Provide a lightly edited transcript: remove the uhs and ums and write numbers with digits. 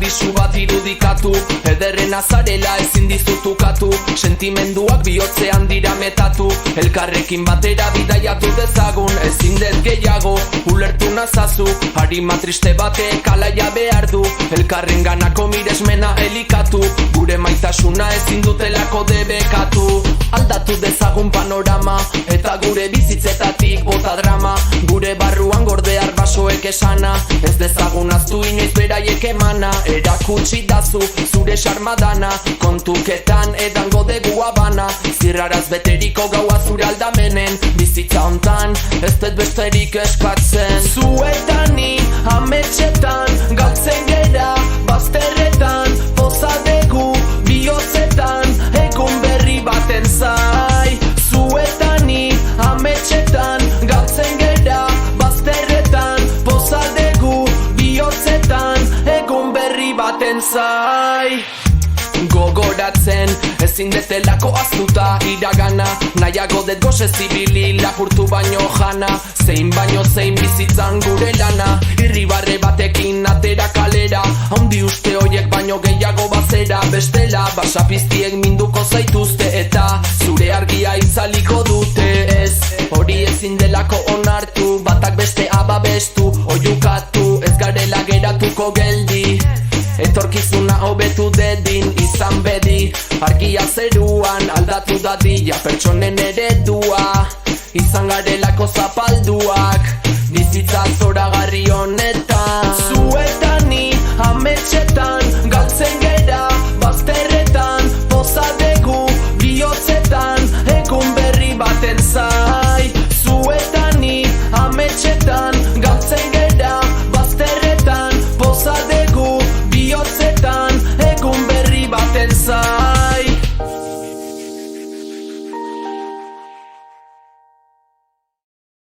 pisu bat irudikatu, ederren azarela ezin dizutukatu, sentimenduak bihotzean dira metatu, elkarrekin batera bidaiatu dezagun, ezin dez gehiago, ulertu nazazu, harima triste batek alaia behar du, elkarren ganako miresmena elikatu, gure maitasuna ezin dutelako debekatu, aldatu dezagun panorama, eta gure bizitzetatik bota drama, gure barruan gordear basoek esana, ez dezagun aztu inoiz beraiek emana, erakutsi dazu zure sarmadana, kontuketan edango degu abana, zirraraz beteriko gaua zure aldamenen, bizitza hontan ez dut besterik eskatzen. Zuetani ametxetan galtzen gera, bazterretan poza degu bihotzetan, egun berri baten zai. Zuetani ametxetan galtzen gera, bazterretan poza degu bihotzetan, egun berri baten zai. Gogoratzen ezin detelako aztuta iragana, nahiago dut goze zibili lapurtu baino jana, zein baino zein bizitzan gure lana, irribarre batekin atera kalera, haundi uste hoiek baino gehiago bazera, bestela basapiztiek minduko zaituzte eta zure argia itzaliko dute. Ez, hori ezin delako onartu, batak beste ababestu, oiukatu, ez garela geratuko geldi, etorkizuna hobetu dedin izan bedi, argia zeruan aldatu dadila pertsonen eredua, izan garelako zapalduak, bizitza zoragarria